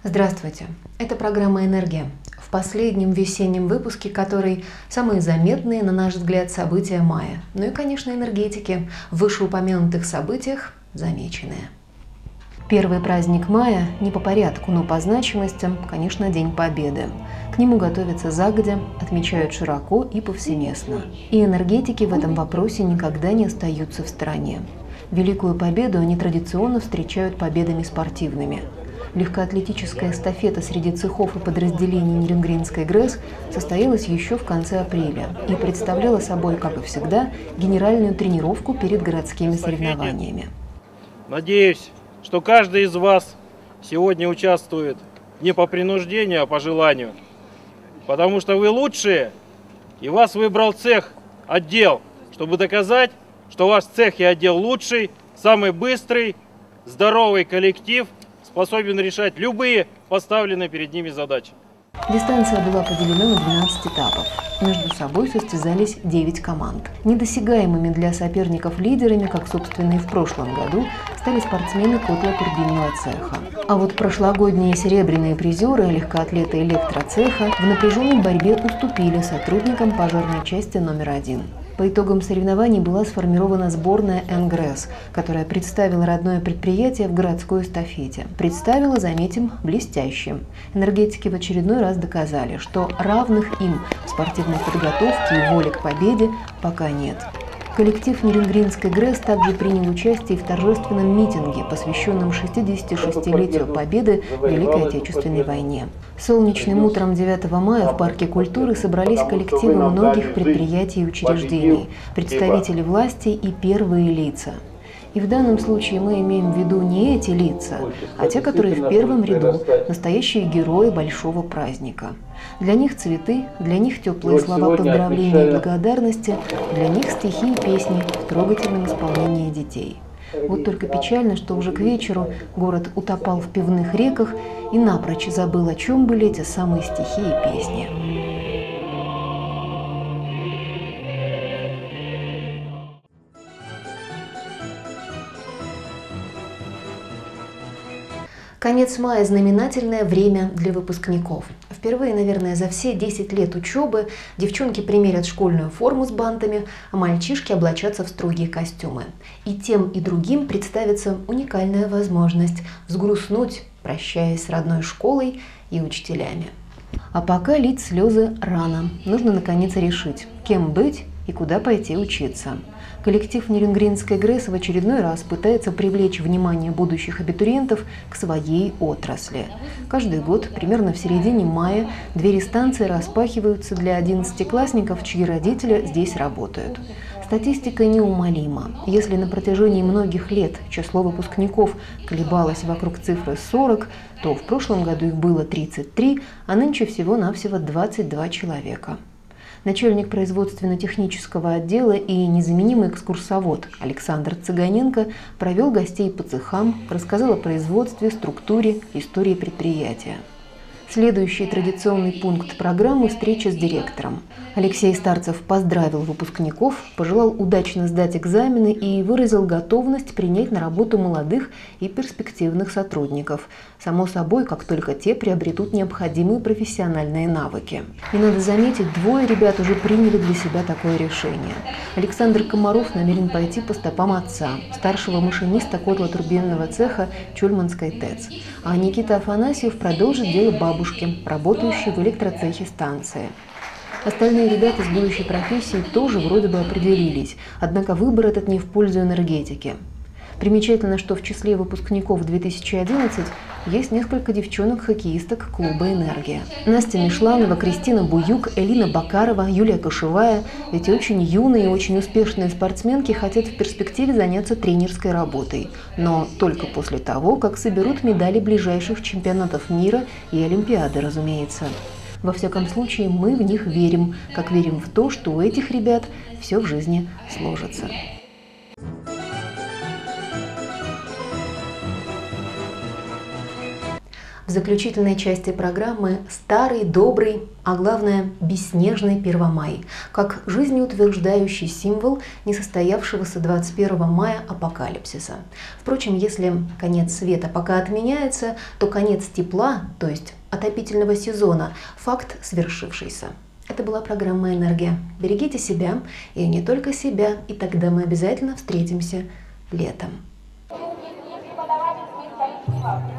Здравствуйте! Это программа «Энергия», в последнем весеннем выпуске которой самые заметные, на наш взгляд, события мая. Ну и, конечно, энергетики в вышеупомянутых событиях замеченные. Первый праздник мая не по порядку, но по значимости, конечно, День Победы. К нему готовятся загодя, отмечают широко и повсеместно. И энергетики в этом вопросе никогда не остаются в стороне. Великую Победу они традиционно встречают победами спортивными. Легкоатлетическая эстафета среди цехов и подразделений Ниренгринской ГРЭС состоялась еще в конце апреля и представляла собой, как и всегда, генеральную тренировку перед городскими соревнованиями. Надеюсь, что каждый из вас сегодня участвует не по принуждению, а по желанию. Потому что вы лучшие, и вас выбрал цех, отдел, чтобы доказать, что ваш цех и отдел лучший, самый быстрый, здоровый коллектив, способен решать любые поставленные перед ними задачи. Дистанция была поделена на 12 этапов. Между собой состязались 9 команд. Недосягаемыми для соперников лидерами, как, собственно, и в прошлом году, стали спортсмены котло-турбинного цеха. А вот прошлогодние серебряные призеры, легкоатлеты электроцеха, в напряженной борьбе уступили сотрудникам пожарной части номер 1. По итогам соревнований была сформирована сборная НГРЭС, которая представила родное предприятие в городской эстафете. Представила, заметим, блестяще. Энергетики в очередной раз доказали, что равных им в спортивной подготовке и воле к победе пока нет. Коллектив Ниренгринской ГРЭС также принял участие в торжественном митинге, посвященном 66-летию Победы в Великой Отечественной войне. Солнечным утром 9 мая в Парке культуры собрались коллективы многих предприятий и учреждений, представители власти и первые лица. И в данном случае мы имеем в виду не эти лица, а те, которые в первом ряду, настоящие герои большого праздника. Для них цветы, для них теплые слова поздравления и благодарности, для них стихи и песни в трогательном исполнении детей. Вот только печально, что уже к вечеру город утопал в пивных реках и напрочь забыл, о чем были эти самые стихи и песни. Конец мая – знаменательное время для выпускников. Впервые, наверное, за все 10 лет учебы девчонки примерят школьную форму с бантами, а мальчишки облачатся в строгие костюмы. И тем, и другим представится уникальная возможность взгрустнуть, прощаясь с родной школой и учителями. А пока лить слезы рано. Нужно наконец решить, кем быть и куда пойти учиться. Коллектив Ниренгринской ГРЭС в очередной раз пытается привлечь внимание будущих абитуриентов к своей отрасли. Каждый год, примерно в середине мая, двери станции распахиваются для 11-классников, чьи родители здесь работают. Статистика неумолима. Если на протяжении многих лет число выпускников колебалось вокруг цифры 40, то в прошлом году их было 33, а нынче всего-навсего 22 человека. Начальник производственно-технического отдела и незаменимый экскурсовод Александр Цыганенко провел гостей по цехам, рассказал о производстве, структуре, истории предприятия. Следующий традиционный пункт программы – встреча с директором. Алексей Старцев поздравил выпускников, пожелал удачно сдать экзамены и выразил готовность принять на работу молодых и перспективных сотрудников. Само собой, как только те приобретут необходимые профессиональные навыки. И надо заметить, двое ребят уже приняли для себя такое решение. Александр Комаров намерен пойти по стопам отца, старшего машиниста котло-турбинного цеха Чульманской ТЭЦ. А Никита Афанасьев продолжит дело бабушки, работающей в электроцехе станции. Остальные ребята с будущей профессией тоже вроде бы определились, однако выбор этот не в пользу энергетики. Примечательно, что в числе выпускников 2011 есть несколько девчонок-хоккеисток клуба «Энергия». Настя Мишланова, Кристина Буюк, Элина Бакарова, Юлия Кошевая. Эти очень юные и очень успешные спортсменки хотят в перспективе заняться тренерской работой. Но только после того, как соберут медали ближайших чемпионатов мира и Олимпиады, разумеется. Во всяком случае, мы в них верим, как верим в то, что у этих ребят все в жизни сложится. В заключительной части программы старый, добрый, а главное бесснежный Первомай, как жизнеутверждающий символ несостоявшегося 21 мая апокалипсиса. Впрочем, если конец света пока отменяется, то конец тепла, то есть отопительного сезона, факт свершившийся. Это была программа «Энергия». Берегите себя, и не только себя, и тогда мы обязательно встретимся летом. Преподаватель своих количества.